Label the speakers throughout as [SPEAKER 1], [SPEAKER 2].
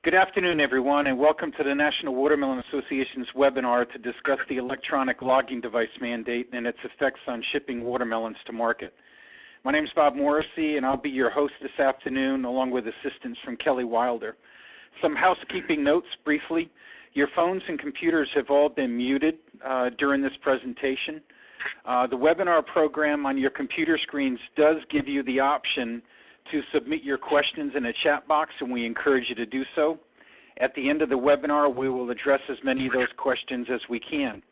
[SPEAKER 1] Good afternoon, everyone, and welcome to the National Watermelon Association's webinar to discuss the electronic logging device mandate and its effects on shipping watermelons to market. My name is Bob Morrissey, and I'll be your host this afternoon, along with assistance from Kelly Wilder. Some housekeeping notes briefly. Your phones and computers have all been muted during this presentation. The webinar program on your computer screens does give you the option to submit your questions in a chat box, and we encourage you to do so. At the end of the webinar, we will address as many of those questions as we can.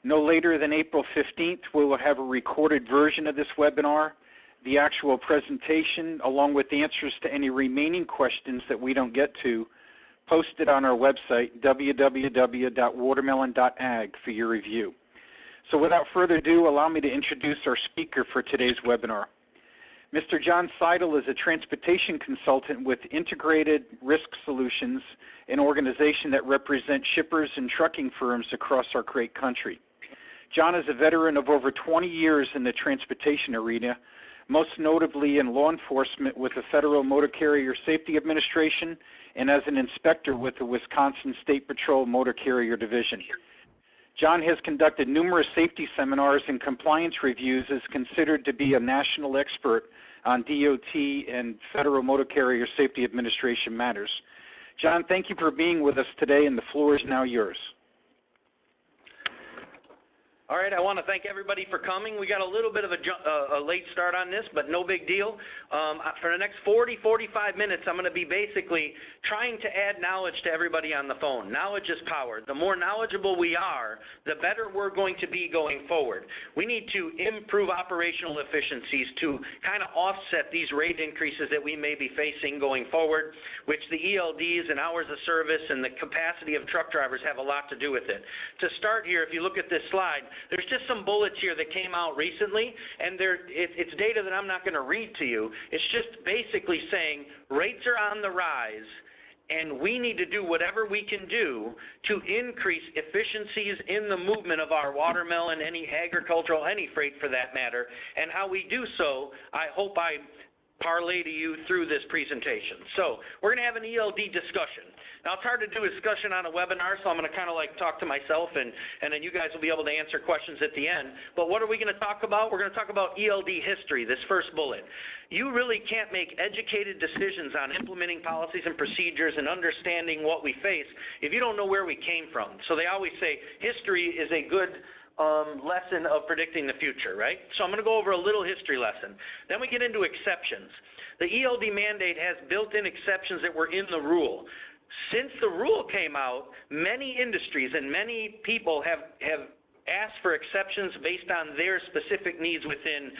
[SPEAKER 1] No later than April 15th, we will have a recorded version of this webinar, the actual presentation, along with answers to any remaining questions that we don't get to, posted on our website, www.watermelon.ag, for your review. So without further ado, allow me to introduce our speaker for today's webinar. Mr. John Seidl is a transportation consultant with Integrated Risk Solutions, an organization that represents shippers and trucking firms across our great country. John is a veteran of over 20 years in the transportation arena, most notably in law enforcement with the Federal Motor Carrier Safety Administration and as an inspector with the Wisconsin State Patrol Motor Carrier Division. John has conducted numerous safety seminars and compliance reviews, is considered to be a national expert on DOT and Federal Motor Carrier Safety Administration matters. John, thank you for being with us today, and the floor is now yours.
[SPEAKER 2] All right, I want to thank everybody for coming. We got a little bit of a late start on this, but no big deal. For the next 45 minutes, I'm going to be basically trying to add knowledge to everybody on the phone. Knowledge is power. The more knowledgeable we are, the better we're going to be going forward. We need to improve operational efficiencies to kind of offset these rate increases that we may be facing going forward, which the ELDs and hours of service and the capacity of truck drivers have a lot to do with it. To start here, if you look at this slide, there's just some bullets here that came out recently, and it's data that I'm not going to read to you. It's just basically saying rates are on the rise, and we need to do whatever we can do to increase efficiencies in the movement of our watermelon, any agricultural, any freight for that matter, and how we do so, I hope I parlay to you through this presentation. So we're going to have an ELD discussion. Now, it's hard to do a discussion on a webinar, so I'm going to kind of like talk to myself, and then you guys will be able to answer questions at the end. But what are we going to talk about? We're going to talk about ELD history, this first bullet. You really can't make educated decisions on implementing policies and procedures and understanding what we face if you don't know where we came from. So they always say history is a good lesson of predicting the future, right? So I'm going to go over a little history lesson. Then we get into exceptions. The ELD mandate has built-in exceptions that were in the rule. Since the rule came out, many industries and many people have asked for exceptions based on their specific needs within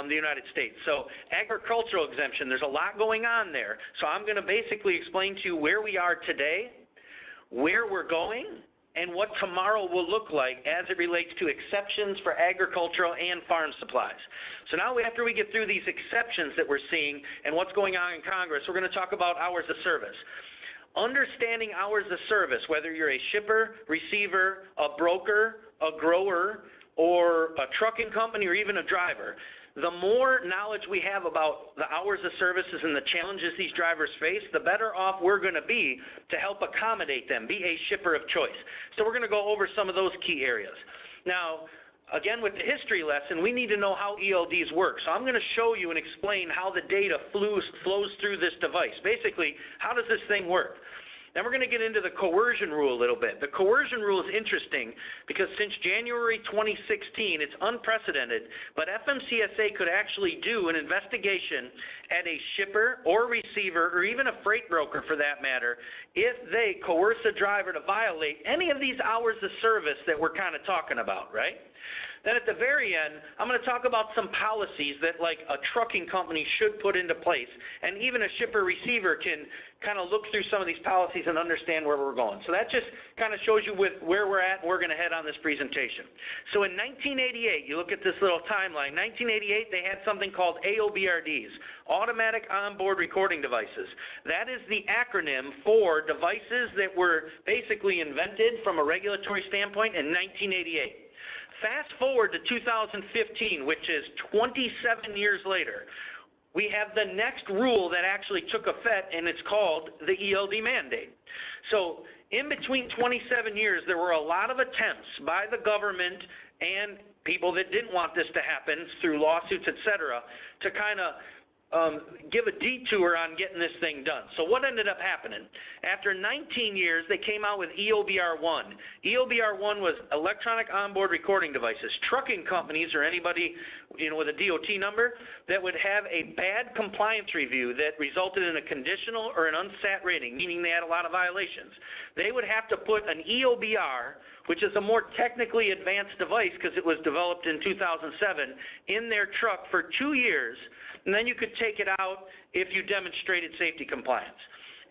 [SPEAKER 2] the United States. So agricultural exemption, there's a lot going on there. So I'm going to basically explain to you where we are today, where we're going, and what tomorrow will look like as it relates to exceptions for agricultural and farm supplies. So now after we get through these exceptions that we're seeing and what's going on in Congress, we're going to talk about hours of service. Understanding hours of service, whether you're a shipper, receiver, a broker, a grower, or a trucking company, or even a driver, the more knowledge we have about the hours of services and the challenges these drivers face, the better off we're going to be to help accommodate them, be a shipper of choice. So we're going to go over some of those key areas. Now, again, with the history lesson, we need to know how ELDs work. So I'm going to show you and explain how the data flows through this device. Basically, how does this thing work? Then we're going to get into the coercion rule a little bit. The coercion rule is interesting because since January 2016, it's unprecedented, but FMCSA could actually do an investigation at a shipper or receiver or even a freight broker for that matter if they coerce a driver to violate any of these hours of service that we're kind of talking about, right? Then at the very end, I'm going to talk about some policies that like a trucking company should put into place, and even a shipper receiver can kind of look through some of these policies and understand where we're going. So that just kind of shows you where we're at and where we're going to head on this presentation. So in 1988, you look at this little timeline, 1988 they had something called AOBRDs, Automatic Onboard Recording Devices. That is the acronym for devices that were basically invented from a regulatory standpoint in 1988. Fast forward to 2015, which is 27 years later. we have the next rule that actually took effect, and it's called the ELD mandate. So in between 27 years, there were a lot of attempts by the government and people that didn't want this to happen through lawsuits, et cetera, to kind of give a detour on getting this thing done. So what ended up happening? After 19 years, they came out with EOBR-1. EOBR-1 was electronic onboard recording devices. Trucking companies or anybody with a DOT number that would have a bad compliance review that resulted in a conditional or an unsat rating, meaning they had a lot of violations. They would have to put an EOBR, which is a more technically advanced device because it was developed in 2007, in their truck for 2 years, and then you could take it out if you demonstrated safety compliance.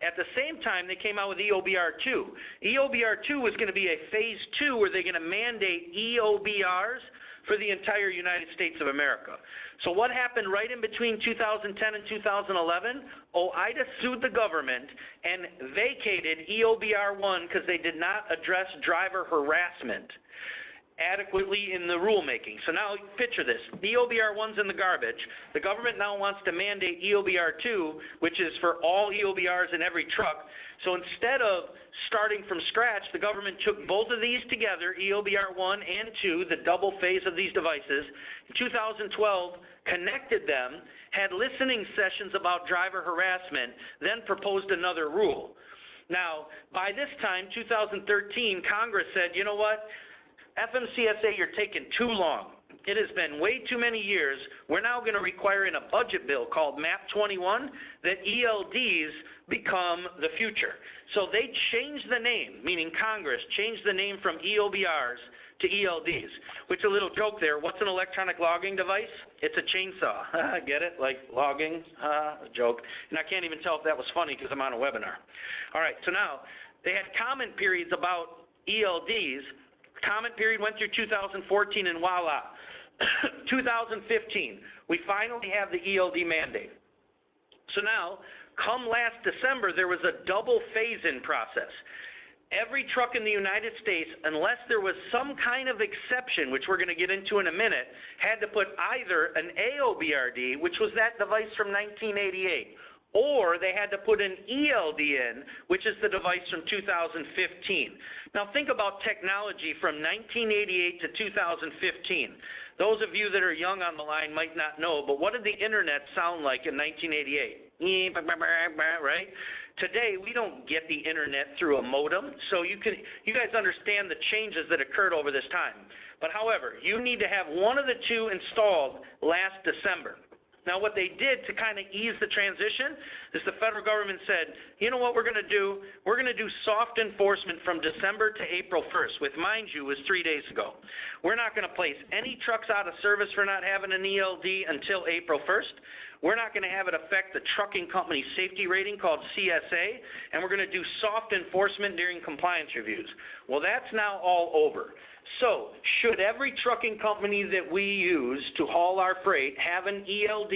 [SPEAKER 2] At the same time, they came out with EOBR-2. EOBR-2 was going to be a phase 2 where they're going to mandate EOBRs for the entire United States of America. So what happened right in between 2010 and 2011? OIDA sued the government and vacated EOBR-1 because they did not address driver harassment adequately in the rulemaking. So now picture this. EOBR-1's in the garbage. The government now wants to mandate EOBR-2, which is for all EOBRs in every truck. So instead of starting from scratch, the government took both of these together, EOBR-1 and 2, the double phase of these devices, in 2012, connected them, had listening sessions about driver harassment, then proposed another rule. Now, by this time, 2013, Congress said, you know what? FMCSA, you're taking too long. It has been way too many years. We're now going to require in a budget bill called MAP 21 that ELDs become the future. So they changed the name, meaning Congress changed the name from EOBRs to ELDs, which a little joke there. What's an electronic logging device? It's a chainsaw. Get it? Like logging? A joke. And I can't even tell if that was funny because I'm on a webinar. All right, so now they had comment periods about ELDs. Comment period went through 2014, and voila, 2015, we finally have the ELD mandate. So now, come last December, there was a double phase-in process. Every truck in the United States, unless there was some kind of exception, which we're going to get into in a minute, had to put either an AOBRD, which was that device from 1988, or they had to put an ELD in, which is the device from 2015. Now think about technology from 1988 to 2015. Those of you that are young on the line might not know, but what did the internet sound like in 1988? Right? Today, we don't get the internet through a modem, so you guys understand the changes that occurred over this time. But however, you need to have one of the two installed last December. Now, what they did to kind of ease the transition is the federal government said, you know what we're going to do? We're going to do soft enforcement from December to April 1st, which, mind you, was 3 days ago. We're not going to place any trucks out of service for not having an ELD until April 1st. We're not going to have it affect the trucking company's safety rating called CSA, and we're going to do soft enforcement during compliance reviews. Well, that's now all over. So, should every trucking company that we use to haul our freight have an ELD,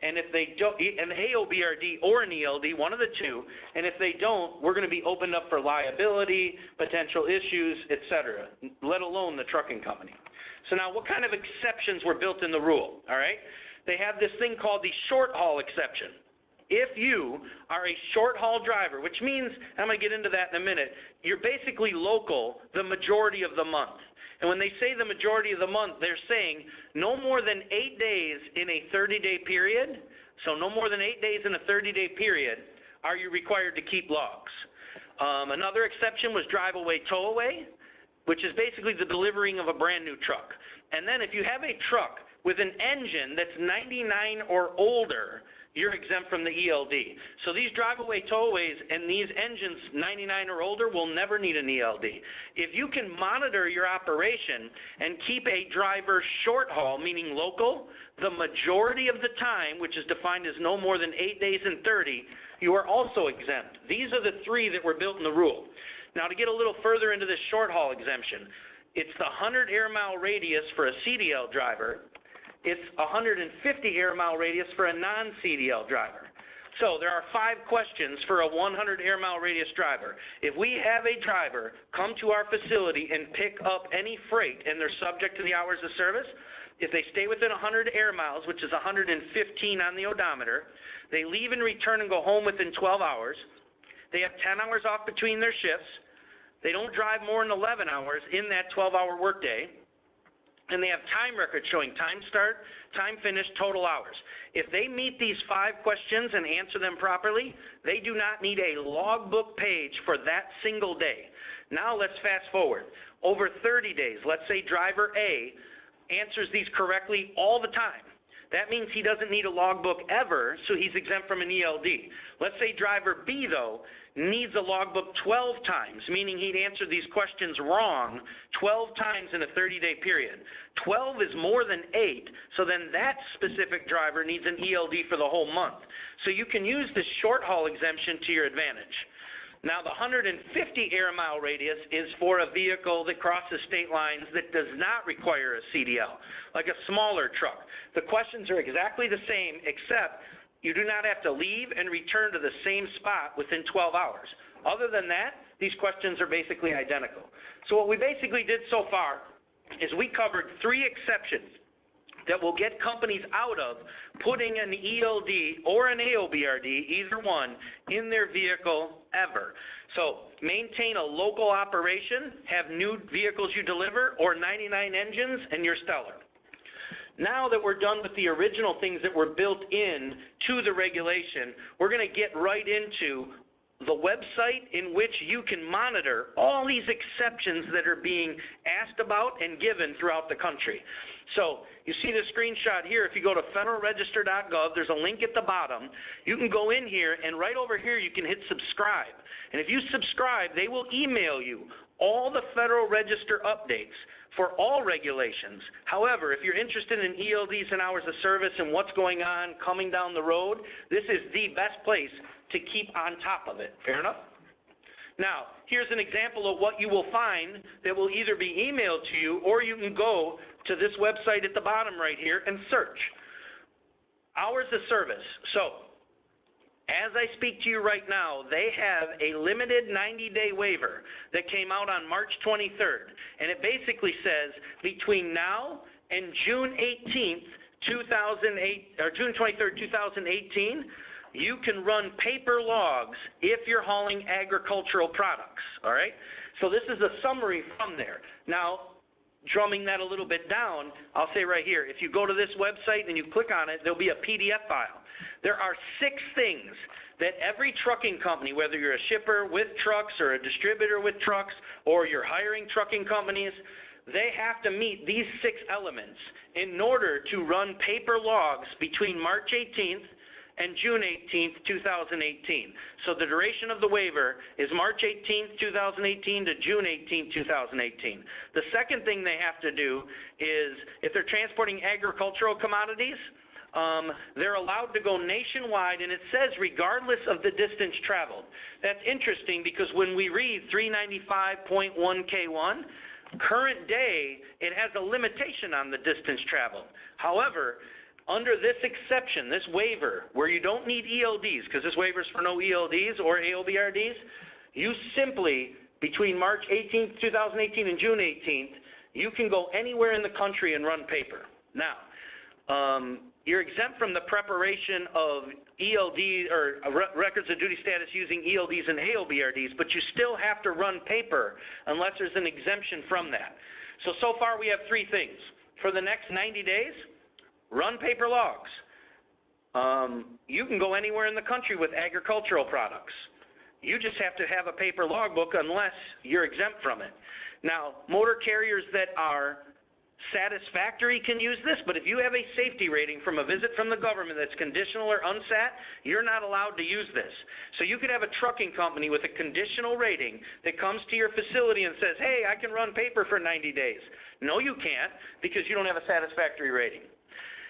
[SPEAKER 2] and if they don't, an AOBRD or an ELD, one of the two, and if they don't, we're going to be opened up for liability, potential issues, etc., let alone the trucking company. So now, what kind of exceptions were built in the rule? All right, they have this thing called the short haul exception. If you are a short-haul driver, which means, I'm going to get into that in a minute, you're basically local the majority of the month. And when they say the majority of the month, they're saying no more than 8 days in a 30-day period, so no more than 8 days in a 30-day period, are you required to keep logs. Another exception was drive-away, tow-away, which is basically the delivering of a brand-new truck. And then if you have a truck with an engine that's 99 or older, you're exempt from the ELD. So these drive-away towaways and these engines 99 or older will never need an ELD. If you can monitor your operation and keep a driver short haul, meaning local, the majority of the time, which is defined as no more than 8 days in 30, you are also exempt. These are the three that were built in the rule. Now to get a little further into this short haul exemption, it's the 100 air mile radius for a CDL driver. It's 150 air mile radius for a non-CDL driver. So there are 5 questions for a 100 air mile radius driver. If we have a driver come to our facility and pick up any freight and they're subject to the hours of service, if they stay within 100 air miles, which is 115 on the odometer, they leave and return and go home within 12 hours, they have 10 hours off between their shifts, they don't drive more than 11 hours in that 12-hour workday, and they have time records showing time start, time finish, total hours. If they meet these 5 questions and answer them properly, they do not need a logbook page for that single day. Now let's fast forward. Over 30 days, let's say driver A answers these correctly all the time. That means he doesn't need a logbook ever, so he's exempt from an ELD. Let's say driver B, though, needs a logbook 12 times, meaning he'd answer these questions wrong 12 times in a 30-day period. 12 is more than 8, so then that specific driver needs an ELD for the whole month. So you can use this short-haul exemption to your advantage. Now, the 150 air mile radius is for a vehicle that crosses state lines that does not require a CDL, like a smaller truck. The questions are exactly the same, except you do not have to leave and return to the same spot within 12 hours. Other than that, these questions are basically identical. So what we basically did so far is we covered 3 exceptions that will get companies out of putting an ELD or an AOBRD, either one, in their vehicle ever. So maintain a local operation, have new vehicles you deliver, or 99 engines, and you're stellar. Now that we're done with the original things that were built in to the regulation, we're going to get right into the website in which you can monitor all these exceptions that are being asked about and given throughout the country. So you see the screenshot here. If you go to federalregister.gov, there's a link at the bottom. You can go in here, and right over here you can hit subscribe. And if you subscribe, they will email you all the Federal Register updates for all regulations. However, if you're interested in ELDs and hours of service and what's going on coming down the road, this is the best place to keep on top of it. Fair enough? Now, here's an example of what you will find that will either be emailed to you, or you can go to this website at the bottom right here and search. Hours of service. So, as I speak to you right now, they have a limited 90-day waiver that came out on March 23rd. And it basically says between now and June 18th, 2008, or June 23rd, 2018, you can run paper logs if you're hauling agricultural products, all right? So this is a summary from there. Now, drumming that a little bit down, I'll say right here, if you go to this website and you click on it, there'll be a PDF file. There are 6 things that every trucking company, whether you're a shipper with trucks or a distributor with trucks, or you're hiring trucking companies, they have to meet these 6 elements in order to run paper logs between March 18th and June 18th, 2018. So the duration of the waiver is March 18th, 2018 to June 18th, 2018. The second thing they have to do is, if they're transporting agricultural commodities, they're allowed to go nationwide, and it says regardless of the distance traveled. That's interesting because when we read 395.1K1, current day, it has a limitation on the distance traveled. However, under this exception, this waiver, where you don't need ELDs, because this waiver is for no ELDs or AOBRDs, you simply, between March 18th, 2018 and June 18th, you can go anywhere in the country and run paper. Now, you're exempt from the preparation of ELD or records of duty status using ELDs and AOBRDs, but you still have to run paper unless there's an exemption from that. So far we have 3 things. For the next 90 days, run paper logs. You can go anywhere in the country with agricultural products. You just have to have a paper logbook unless you're exempt from it. Now, motor carriers that are satisfactory can use this, but if you have a safety rating from a visit from the government that's conditional or unsat, you're not allowed to use this. So you could have a trucking company with a conditional rating that comes to your facility and says, hey, I can run paper for 90 days. No, you can't, because you don't have a satisfactory rating.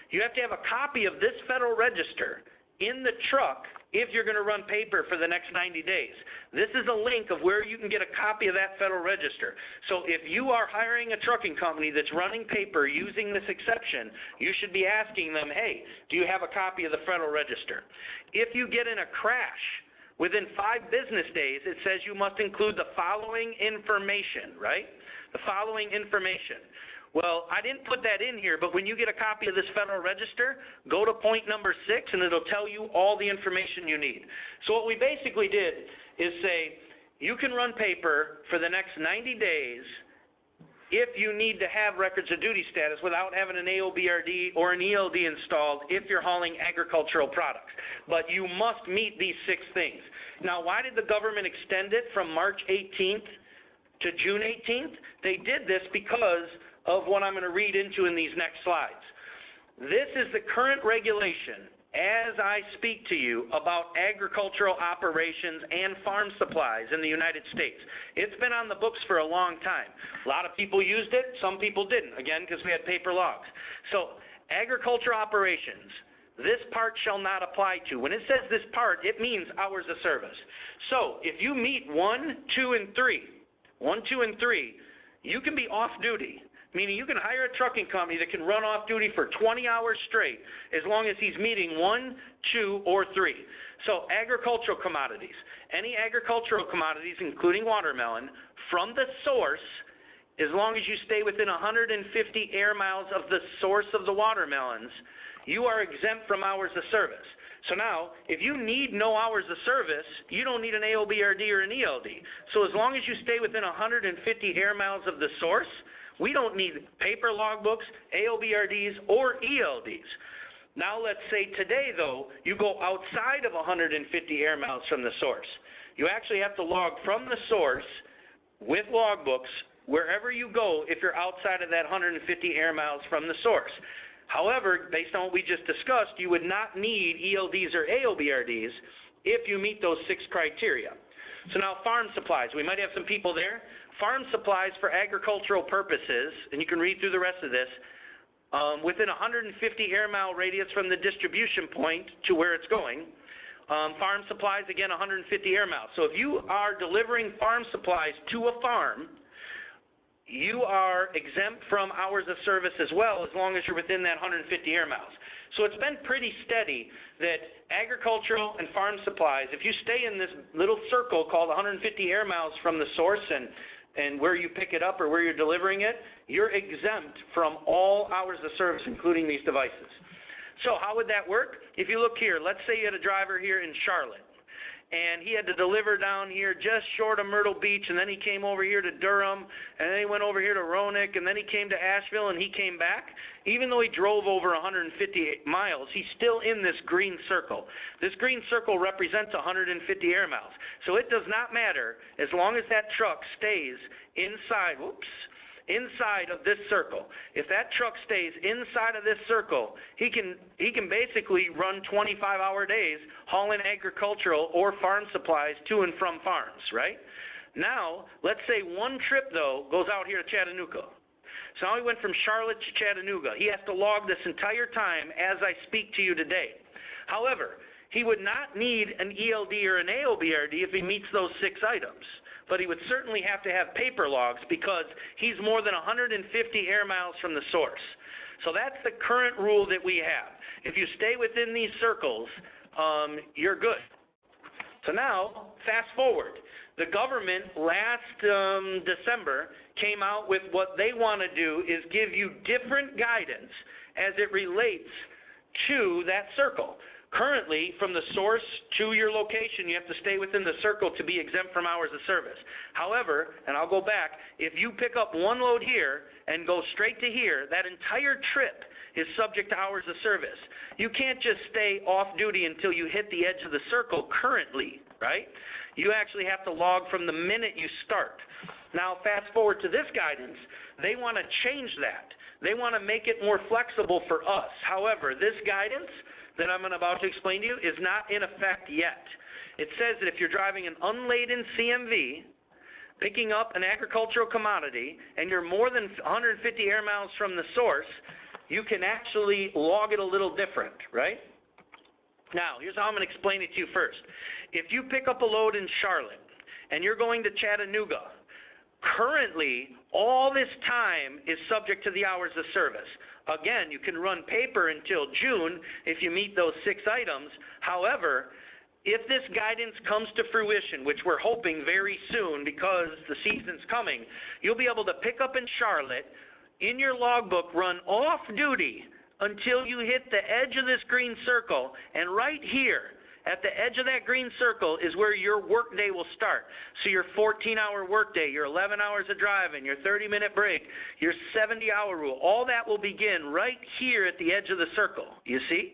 [SPEAKER 2] You have to have a copy of this Federal Register in the truck if you're going to run paper for the next 90 days. This is a link of where you can get a copy of that Federal Register. So if you are hiring a trucking company that's running paper using this exception, you should be asking them, hey, do you have a copy of the Federal Register? If you get in a crash within 5 business days, it says you must include the following information, right? The following information. Well, I didn't put that in here, but when you get a copy of this Federal Register, go to point number 6, and it'll tell you all the information you need. So what we basically did is say, you can run paper for the next 90 days if you need to have records of duty status without having an AOBRD or an ELD installed if you're hauling agricultural products. But you must meet these 6 things. Now, why did the government extend it from March 18th to June 18th? They did this because of what I'm going to read into in these next slides. This is the current regulation as I speak to you about agricultural operations and farm supplies in the United States. It's been on the books for a long time. A lot of people used it, some people didn't, again, because we had paper logs. So, agricultural operations, this part shall not apply to. When it says this part, it means hours of service. So, if you meet 1, 2, and 3, you can be off duty. Meaning you can hire a trucking company that can run off duty for 20 hours straight as long as he's meeting 1, 2, or 3. So agricultural commodities, any agricultural commodities, including watermelon, from the source, as long as you stay within 150 air miles of the source of the watermelons, you are exempt from hours of service. So now, if you need no hours of service, you don't need an AOBRD or an ELD. So as long as you stay within 150 air miles of the source, we don't need paper logbooks, AOBRDs, or ELDs. Now let's say today, though, you go outside of 150 air miles from the source. You actually have to log from the source with logbooks wherever you go if you're outside of that 150 air miles from the source. However, based on what we just discussed, you would not need ELDs or AOBRDs if you meet those 6 criteria. So now farm supplies. We might have some people there. Farm supplies for agricultural purposes, and you can read through the rest of this, within 150 air mile radius from the distribution point to where it's going. Farm supplies, again, 150 air miles. So if you are delivering farm supplies to a farm, you are exempt from hours of service as well, as long as you're within that 150 air miles. So it's been pretty steady that agricultural and farm supplies, if you stay in this little circle called 150 air miles from the source and where you pick it up or where you're delivering it, you're exempt from all hours of service, including these devices. So how would that work? If you look here, let's say you had a driver here in Charlotte, and he had to deliver down here just short of Myrtle Beach, and then he came over here to Durham, and then he went over here to Roanoke, and then he came to Asheville, and he came back. Even though he drove over 150 miles, he's still in this green circle. This green circle represents 150 air miles. So it does not matter as long as that truck stays inside, inside of this circle. If that truck stays inside of this circle, he can basically run 25-hour days hauling agricultural or farm supplies to and from farms, right? Now, let's say one trip, though, goes out here to Chattanooga. So now he went from Charlotte to Chattanooga. He has to log this entire time as I speak to you today. However, he would not need an ELD or an AOBRD if he meets those 6 items. But he would certainly have to have paper logs because he's more than 150 air miles from the source. So that's the current rule that we have. If you stay within these circles, you're good. So now, fast forward. The government last December came out with what they want to do is give you different guidance as it relates to that circle. Currently, from the source to your location, you have to stay within the circle to be exempt from hours of service. However, and I'll go back, if you pick up one load here and go straight to here, that entire trip is subject to hours of service. You can't just stay off duty until you hit the edge of the circle currently, right? You actually have to log from the minute you start. Now, fast forward to this guidance, they want to change that. They want to make it more flexible for us. However, this guidance that I'm about to explain to you is not in effect yet. It says that if you're driving an unladen CMV, picking up an agricultural commodity, and you're more than 150 air miles from the source, you can actually log it a little different, right? Now, here's how I'm going to explain it to you first. If you pick up a load in Charlotte, and you're going to Chattanooga, currently, all this time is subject to the hours of service. Again, you can run paper until June if you meet those 6 items. However, if this guidance comes to fruition, which we're hoping very soon because the season's coming, you'll be able to pick up in Charlotte in your logbook, run off-duty until you hit the edge of this green circle, and right here, at the edge of that green circle is where your workday will start. So your 14-hour workday, your 11 hours of driving, your 30-minute break, your 70-hour rule, all that will begin right here at the edge of the circle, you see?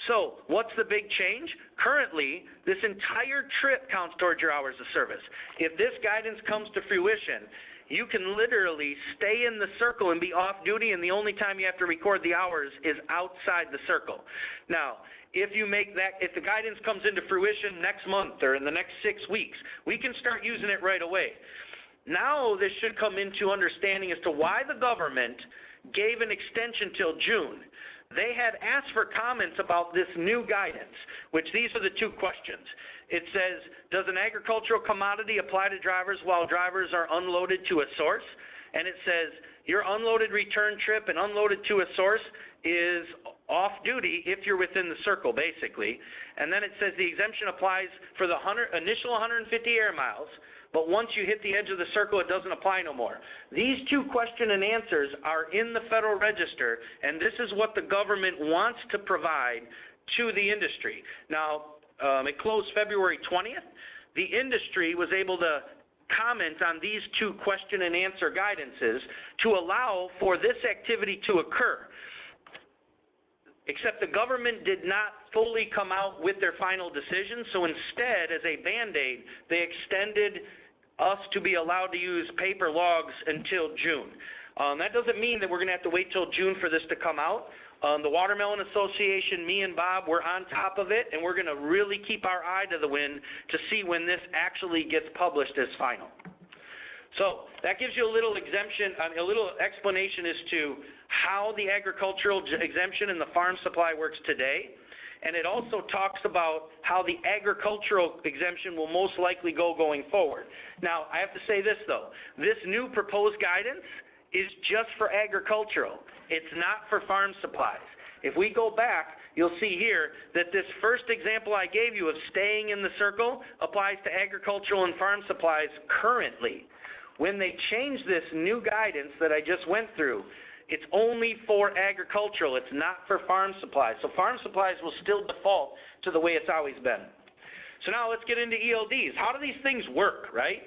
[SPEAKER 2] So what's the big change? Currently, this entire trip counts towards your hours of service. If this guidance comes to fruition, you can literally stay in the circle and be off duty, and the only time you have to record the hours is outside the circle. Now, if the guidance comes into fruition next month or in the next 6 weeks, we can start using it right away. Now this should come into understanding as to why the government gave an extension till June. They had asked for comments about this new guidance, which these are the two questions. It says, does an agricultural commodity apply to drivers while drivers are unloaded to a source? And it says, your unloaded return trip and unloaded to a source is off duty if you're within the circle, basically. And then it says the exemption applies for the initial 150 air miles, but once you hit the edge of the circle, it doesn't apply no more. These two question and answers are in the Federal Register, and this is what the government wants to provide to the industry. Now, it closed February 20th. The industry was able to comment on these two question and answer guidances to allow for this activity to occur. Except the government did not fully come out with their final decision, so instead, as a Band-Aid, they extended us to be allowed to use paper logs until June. That doesn't mean that we're going to have to wait till June for this to come out. The Watermelon Association, me and Bob, we're on top of it, and we're going to really keep our eye to the wind to see when this actually gets published as final. So that gives you a little exemption, a little explanation as to how the agricultural exemption and the farm supply works today. And it also talks about how the agricultural exemption will most likely go going forward. Now, I have to say this, though. This new proposed guidance is just for agricultural. It's not for farm supplies. If we go back, you'll see here that this first example I gave you of staying in the circle applies to agricultural and farm supplies currently. When they change this new guidance that I just went through, it's only for agricultural. It's not for farm supplies. So farm supplies will still default to the way it's always been. So now let's get into ELDs. How do these things work, right?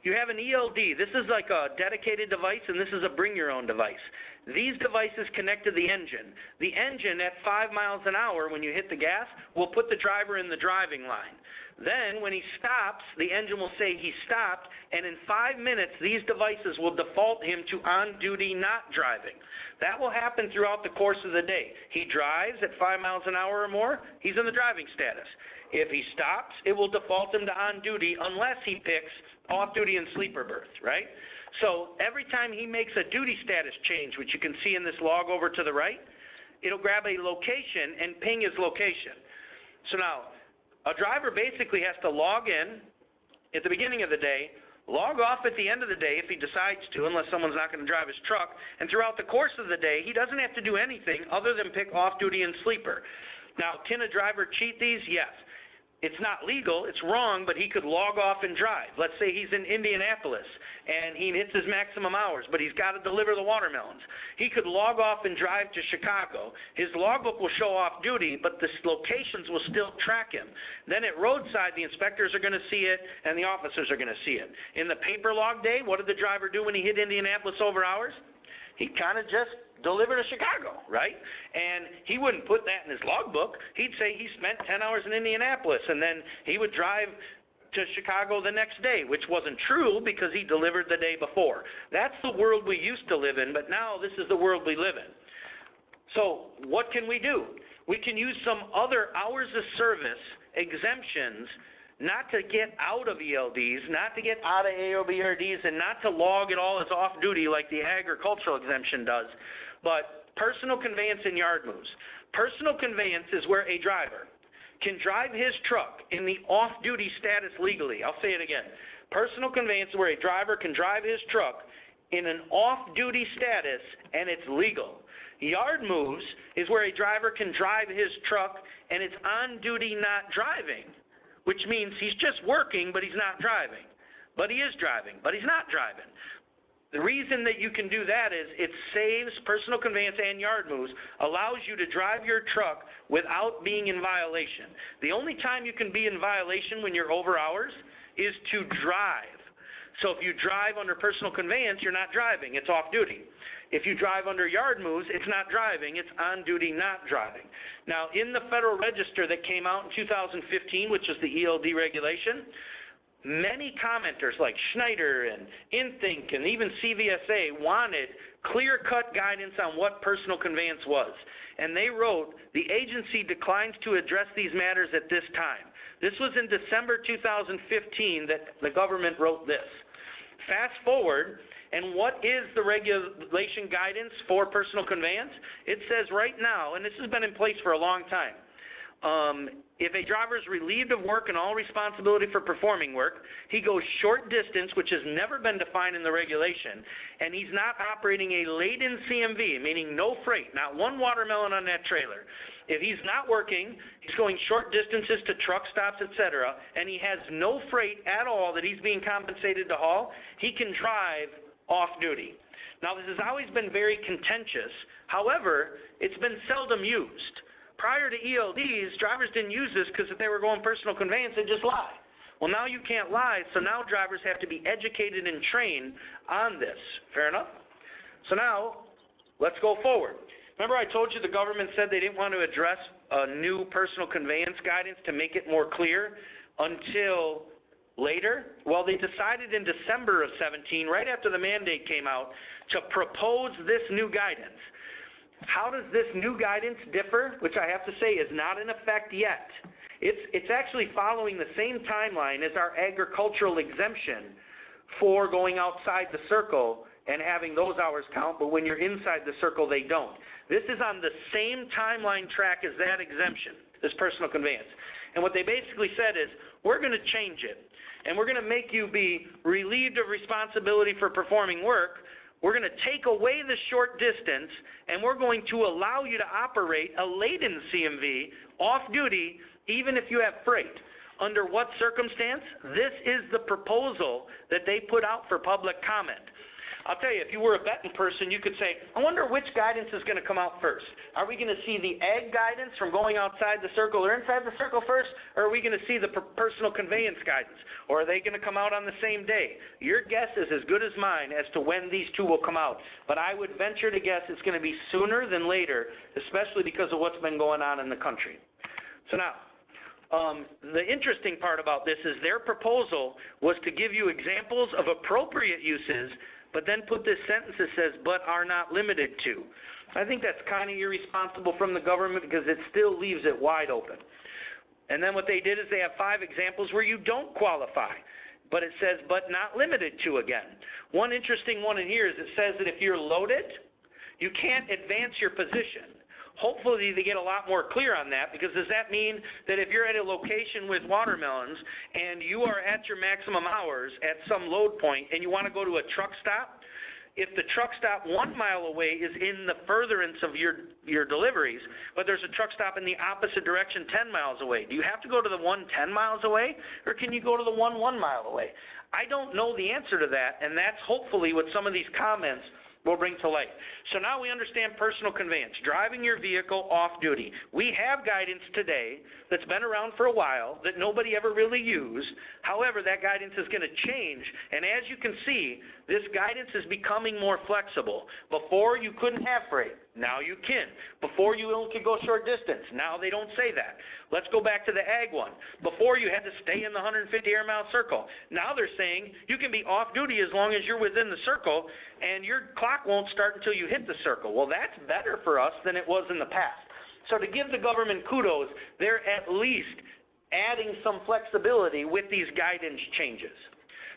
[SPEAKER 2] You have an ELD. This is like a dedicated device, and this is a bring-your-own device. These devices connect to the engine. The engine at 5 miles an hour, when you hit the gas, will put the driver in the driving line. Then, when he stops, the engine will say he stopped, and in 5 minutes, these devices will default him to on-duty not driving. That will happen throughout the course of the day. He drives at 5 miles an hour or more, he's in the driving status. If he stops, it will default him to on-duty unless he picks off-duty and sleeper berth, right? So every time he makes a duty status change, which you can see in this log over to the right, it'll grab a location and ping his location. So now, a driver basically has to log in at the beginning of the day, log off at the end of the day if he decides to, unless someone's not going to drive his truck, and throughout the course of the day, he doesn't have to do anything other than pick off-duty and sleeper. Now, can a driver cheat these? Yes. It's not legal, it's wrong, but he could log off and drive. Let's say he's in Indianapolis and he hits his maximum hours, but he's got to deliver the watermelons. He could log off and drive to Chicago. His logbook will show off duty, but the locations will still track him. Then at roadside, the inspectors are going to see it and the officers are going to see it. In the paper log day, what did the driver do when he hit Indianapolis over hours? He kind of just delivered to Chicago, right? And he wouldn't put that in his logbook. He'd say he spent 10 hours in Indianapolis, and then he would drive to Chicago the next day, which wasn't true because he delivered the day before. That's the world we used to live in, but now this is the world we live in. So what can we do? We can use some other hours of service exemptions not to get out of ELDs, not to get out of AOBRDs, and not to log it all as off-duty like the agricultural exemption does, but personal conveyance and yard moves. Personal conveyance is where a driver can drive his truck in the off-duty status legally. I'll say it again. Personal conveyance is where a driver can drive his truck in an off-duty status, and it's legal. Yard moves is where a driver can drive his truck, and it's on-duty not driving, which means he's just working, but he's not driving. But he is driving, but he's not driving. The reason that you can do that is it saves personal conveyance and yard moves, allows you to drive your truck without being in violation. The only time you can be in violation when you're over hours is to drive. So if you drive under personal conveyance, you're not driving, it's off duty. If you drive under yard moves, it's not driving, it's on duty, not driving. Now, in the Federal Register that came out in 2015, which is the ELD regulation, many commenters like Schneider and InThink and even CVSA wanted clear-cut guidance on what personal conveyance was. And they wrote, the agency declines to address these matters at this time. This was in December 2015 that the government wrote this. Fast forward, and what is the regulation guidance for personal conveyance? It says right now, and this has been in place for a long time, if a driver is relieved of work and all responsibility for performing work, he goes short distance, which has never been defined in the regulation, and he's not operating a laden CMV, meaning no freight, not one watermelon on that trailer. If he's not working, he's going short distances to truck stops, etc., and he has no freight at all that he's being compensated to haul, he can drive off-duty. Now, this has always been very contentious. However, it's been seldom used. Prior to ELDs, drivers didn't use this because if they were going personal conveyance, they'd just lie. Well, now you can't lie, so now drivers have to be educated and trained on this. Fair enough? So now, let's go forward. Remember I told you the government said they didn't want to address a new personal conveyance guidance to make it more clear until later? Well, they decided in December of 17, right after the mandate came out, to propose this new guidance. How does this new guidance differ, which I have to say is not in effect yet? It's actually following the same timeline as our agricultural exemption for going outside the circle and having those hours count, but when you're inside the circle, they don't. This is on the same timeline track as that exemption, this personal conveyance. And what they basically said is, we're going to change it, and we're going to make you be relieved of responsibility for performing work. We're going to take away the short distance, and we're going to allow you to operate a laden CMV off-duty, even if you have freight. Under what circumstance? This is the proposal that they put out for public comment. I'll tell you, if you were a betting person, you could say, I wonder which guidance is going to come out first. Are we going to see the ag guidance from going outside the circle or inside the circle first, or are we going to see the personal conveyance guidance? Or are they going to come out on the same day? Your guess is as good as mine as to when these two will come out. But I would venture to guess it's going to be sooner than later, especially because of what's been going on in the country. So now, the interesting part about this is their proposal was to give you examples of appropriate uses, but then put this sentence that says, but are not limited to. I think that's kind of irresponsible from the government because it still leaves it wide open. And then what they did is they have 5 examples where you don't qualify, but it says, but not limited to again. One interesting one in here is it says that if you're loaded, you can't advance your position. Hopefully they get a lot more clear on that, because does that mean that if you're at a location with watermelons and you are at your maximum hours at some load point and you want to go to a truck stop, if the truck stop 1 mile away is in the furtherance of your deliveries, but there's a truck stop in the opposite direction 10 miles away, do you have to go to the one 10 miles away, or can you go to the one 1 mile away? I don't know the answer to that, and that's hopefully what some of these comments will bring to light. So now we understand personal conveyance, driving your vehicle off-duty. We have guidance today that's been around for a while that nobody ever really used. However, that guidance is going to change, and as you can see, this guidance is becoming more flexible. Before, you couldn't have freight. Now you can. Before, you only could go short distance. Now they don't say that. Let's go back to the ag one. Before, you had to stay in the 150 air mile circle. Now they're saying you can be off-duty as long as you're within the circle, and your clock won't start until you hit the circle. Well, that's better for us than it was in the past. So to give the government kudos, they're at least adding some flexibility with these guidance changes.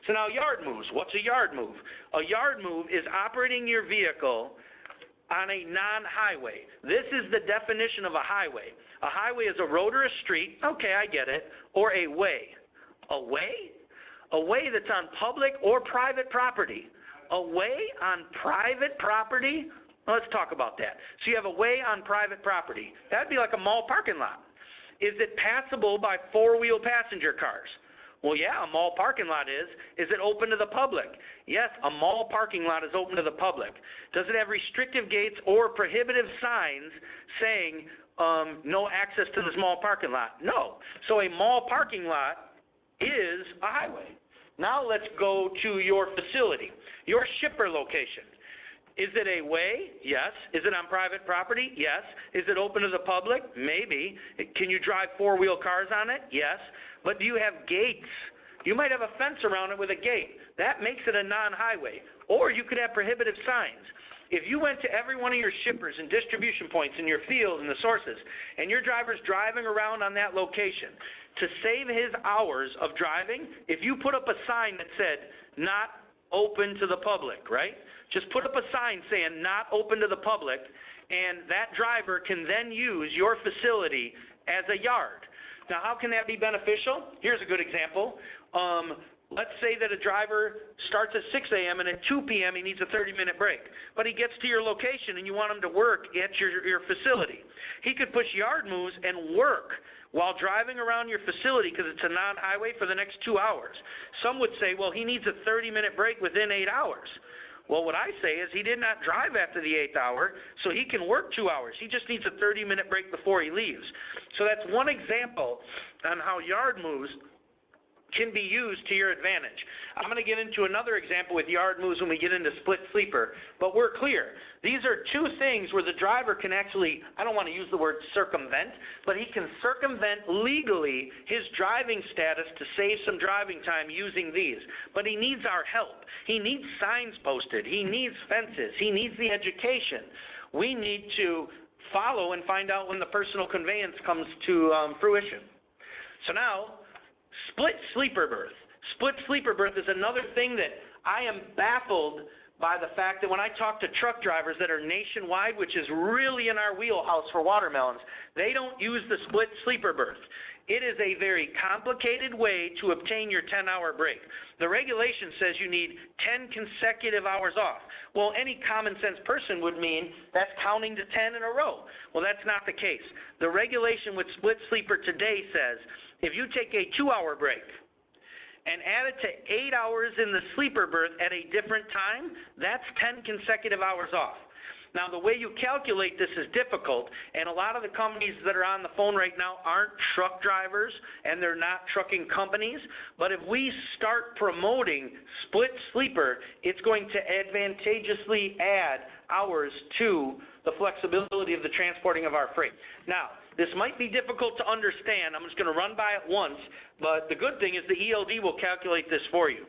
[SPEAKER 2] So now yard moves. What's a yard move? A yard move is operating your vehicle on a non-highway. This is the definition of a highway. A highway is a road or a street, okay, I get it, or a way. A way? A way that's on public or private property. A way on private property? Let's talk about that. So you have a way on private property. That would be like a mall parking lot. Is it passable by 4-wheel passenger cars? Well, yeah, a mall parking lot is. Is it open to the public? Yes, a mall parking lot is open to the public. Does it have restrictive gates or prohibitive signs saying no access to this mall parking lot? No. So a mall parking lot is a highway. Now let's go to your facility, your shipper location. Is it a way? Yes. Is it on private property? Yes. Is it open to the public? Maybe. Can you drive four-wheel cars on it? Yes. But do you have gates? You might have a fence around it with a gate. That makes it a non-highway. Or you could have prohibitive signs. If you went to every one of your shippers and distribution points in your field and the sources, and your driver's driving around on that location, to save his hours of driving, if you put up a sign that said, not open to the public, right? Just put up a sign saying, not open to the public, and that driver can then use your facility as a yard. Now, how can that be beneficial? Here's a good example. Let's say that a driver starts at 6 a.m. and at 2 p.m. he needs a 30-minute break. But he gets to your location and you want him to work at your facility. He could push yard moves and work while driving around your facility because it's a non-highway for the next 2 hours. Some would say, well, he needs a 30-minute break within 8 hours. Well, what I say is he did not drive after the 8th hour, so he can work 2 hours. He just needs a 30-minute break before he leaves. So that's one example on how yard moves can be used to your advantage. I'm going to get into another example with yard moves when we get into split sleeper, but we're clear. These are two things where the driver can actually, I don't want to use the word circumvent, but he can circumvent legally his driving status to save some driving time using these. But he needs our help. He needs signs posted. He needs fences. He needs the education. We need to follow and find out when the personal conveyance comes to fruition. So now, split sleeper berth. Split sleeper berth is another thing that I am baffled by the fact that when I talk to truck drivers that are nationwide, which is really in our wheelhouse for watermelons, they don't use the split sleeper berth. It is a very complicated way to obtain your 10-hour break. The regulation says you need 10 consecutive hours off. Well, any common sense person would mean that's counting to 10 in a row. Well, that's not the case. The regulation with split sleeper today says if you take a 2-hour break and add it to 8 hours in the sleeper berth at a different time, that's 10 consecutive hours off. Now, the way you calculate this is difficult, and a lot of the companies that are on the phone right now aren't truck drivers, and they're not trucking companies. But if we start promoting split sleeper, it's going to advantageously add hours to the flexibility of the transporting of our freight. Now, this might be difficult to understand. I'm just going to run by it once, but the good thing is the ELD will calculate this for you.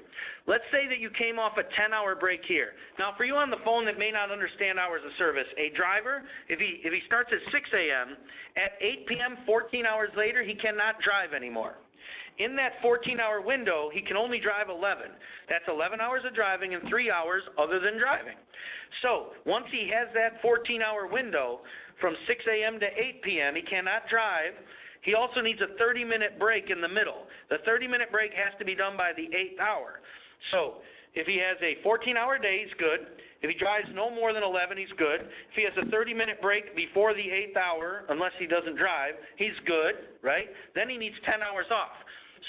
[SPEAKER 2] Let's say that you came off a 10-hour break here. Now, for you on the phone that may not understand hours of service, a driver, if he starts at 6 a.m., at 8 p.m., 14 hours later, he cannot drive anymore. In that 14-hour window, he can only drive 11. That's 11 hours of driving and 3 hours other than driving. So once he has that 14-hour window from 6 a.m. to 8 p.m., he cannot drive. He also needs a 30-minute break in the middle. The 30-minute break has to be done by the 8th hour. So if he has a 14-hour day, he's good. If he drives no more than 11, he's good. If he has a 30-minute break before the 8th hour, unless he doesn't drive, he's good, right? Then he needs 10 hours off.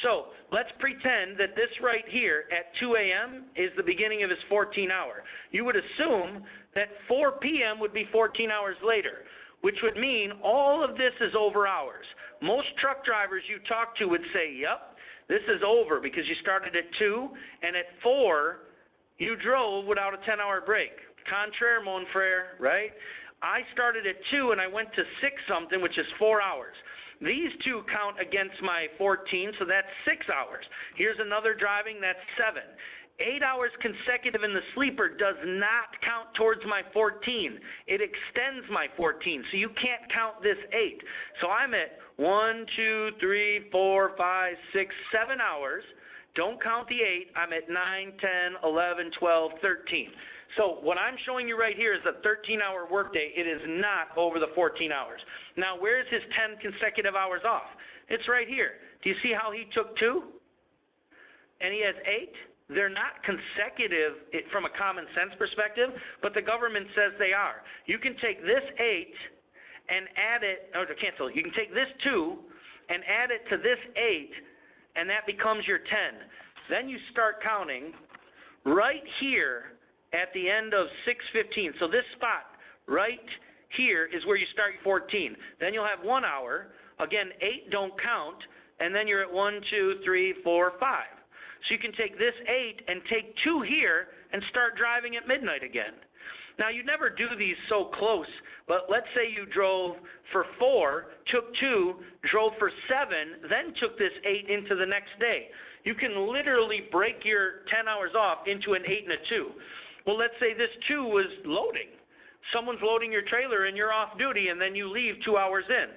[SPEAKER 2] So let's pretend that this right here at 2 a.m. is the beginning of his 14-hour. You would assume that 4 p.m. would be 14 hours later, which would mean all of this is over hours. Most truck drivers you talk to would say, yep, this is over because you started at 2, and at 4, you drove without a 10-hour break. Contraire, mon frere, right? I started at 2 and I went to 6-something, which is 4 hours. These two count against my 14, so that's 6 hours. Here's another driving, that's 7. 8 hours consecutive in the sleeper does not count towards my 14. It extends my 14, so you can't count this 8. So I'm at 1, 2, 3, 4, 5, 6, 7 hours. Don't count the 8. I'm at 9, 10, 11, 12, 13. So what I'm showing you right here is a 13-hour workday. It is not over the 14 hours. Now, where's his 10 consecutive hours off? It's right here. Do you see how he took 2? And he has 8? They're not consecutive from a common sense perspective, but the government says they are. You can take this 8 and add it, or cancel it. You can take this 2 and add it to this 8 and that becomes your 10. Then you start counting right here at the end of 6:15. So this spot right here is where you start your 14. Then you'll have 1 hour. Again, 8 don't count, and then you're at 1, 2, 3, 4, 5. So you can take this 8 and take 2 here and start driving at midnight again. Now, you never do these so close, but let's say you drove for 4, took 2, drove for 7, then took this 8 into the next day. You can literally break your 10 hours off into an 8 and a 2. Well, let's say this 2 was loading. Someone's loading your trailer and you're off duty, and then you leave 2 hours in.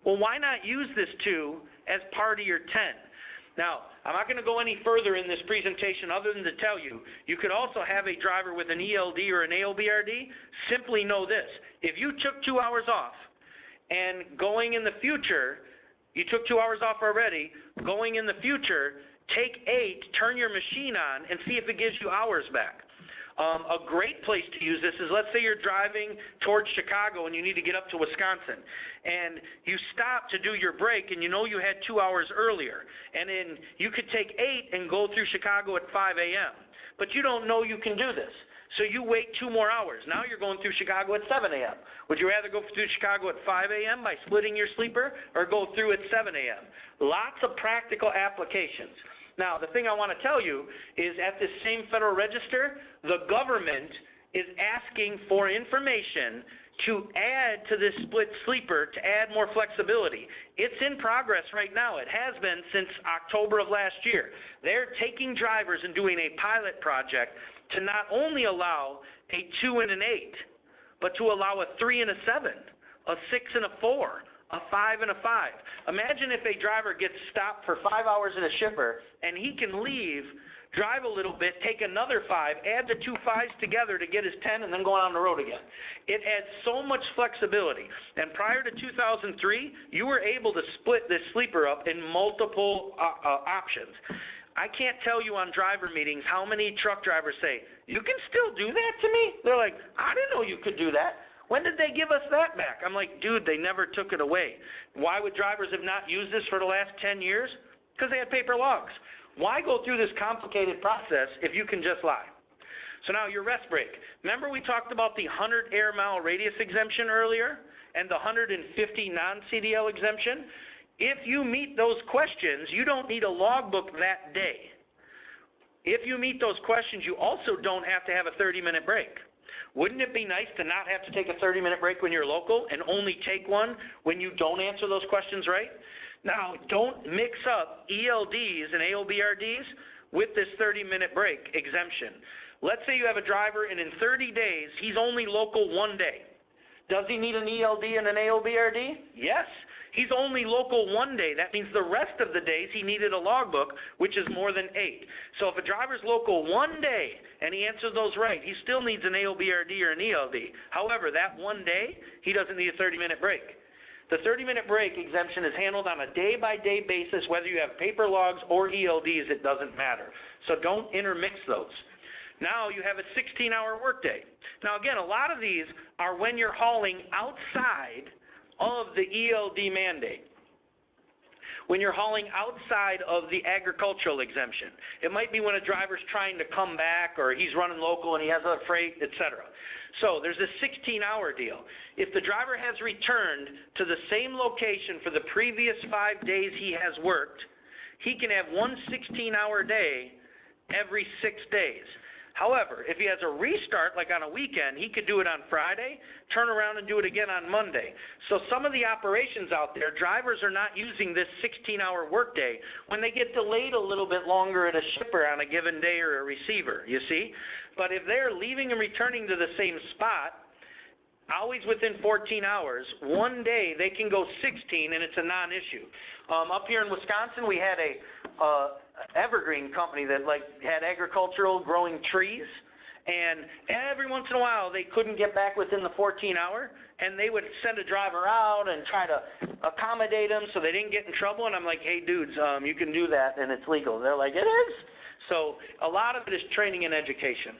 [SPEAKER 2] Well, why not use this 2 as part of your 10? Now, I'm not going to go any further in this presentation other than to tell you, you could also have a driver with an ELD or an AOBRD. Simply know this. If you took 2 hours off, and going in the future, you took 2 hours off already, going in the future, take 8, turn your machine on, and see if it gives you hours back. A great place to use this is, let's say you're driving towards Chicago and you need to get up to Wisconsin, and you stop to do your break, and you know you had 2 hours earlier, and then you could take 8 and go through Chicago at 5 a.m., but you don't know you can do this. So you wait 2 more hours. Now you're going through Chicago at 7 a.m. Would you rather go through Chicago at 5 a.m. by splitting your sleeper, or go through at 7 a.m.? Lots of practical applications. Now, the thing I want to tell you is, at this same Federal Register, the government is asking for information to add to this split sleeper, to add more flexibility. It's in progress right now. It has been since October of last year. They're taking drivers and doing a pilot project to not only allow a 2 and an 8, but to allow a 3 and a 7, a 6 and a 4, a 5 and a 5. Imagine if a driver gets stopped for 5 hours in a shipper, and he can leave, drive a little bit, take another 5, add the 2 5s together to get his 10, and then go on the road again. It adds so much flexibility. And prior to 2003, you were able to split this sleeper up in multiple options. I can't tell you on driver meetings how many truck drivers say, "You can still do that to me?" They're like, "I didn't know you could do that. When did they give us that back?" I'm like, dude, they never took it away. Why would drivers have not used this for the last 10 years? Because they had paper logs. Why go through this complicated process if you can just lie? So now your rest break. Remember we talked about the 100 air mile radius exemption earlier and the 150 non-CDL exemption? If you meet those questions, you don't need a logbook that day. If you meet those questions, you also don't have to have a 30-minute break. Wouldn't it be nice to not have to take a 30-minute break when you're local and only take one when you don't answer those questions right? Now, don't mix up ELDs and AOBRDs with this 30-minute break exemption. Let's say you have a driver, and in 30 days, he's only local 1 day. Does he need an ELD and an AOBRD? Yes. He's only local 1 day. That means the rest of the days he needed a logbook, which is more than 8. So if a driver's local 1 day and he answers those right, he still needs an AOBRD or an ELD. However, that 1 day, he doesn't need a 30-minute break. The 30-minute break exemption is handled on a day-by-day basis. Whether you have paper logs or ELDs, it doesn't matter. So don't intermix those. Now you have a 16-hour workday. Now again, a lot of these are when you're hauling outside of the ELD mandate. When you're hauling outside of the agricultural exemption. It might be when a driver's trying to come back, or he's running local and he has a freight, etc. So there's a 16-hour deal. If the driver has returned to the same location for the previous 5 days he has worked, he can have one 16-hour day every 6 days. However, if he has a restart, like on a weekend, he could do it on Friday, turn around and do it again on Monday. So some of the operations out there, drivers are not using this 16-hour workday when they get delayed a little bit longer at a shipper on a given day or a receiver, you see? But if they're leaving and returning to the same spot, always within 14 hours, 1 day they can go 16 and it's a non-issue. Up here in Wisconsin, we had a evergreen company that had agricultural growing trees, and every once in a while they couldn't get back within the 14-hour, and they would send a driver out and try to accommodate them so they didn't get in trouble. And I'm like, hey dudes, you can do that and it's legal. They're like, it is. So a lot of it is training and education.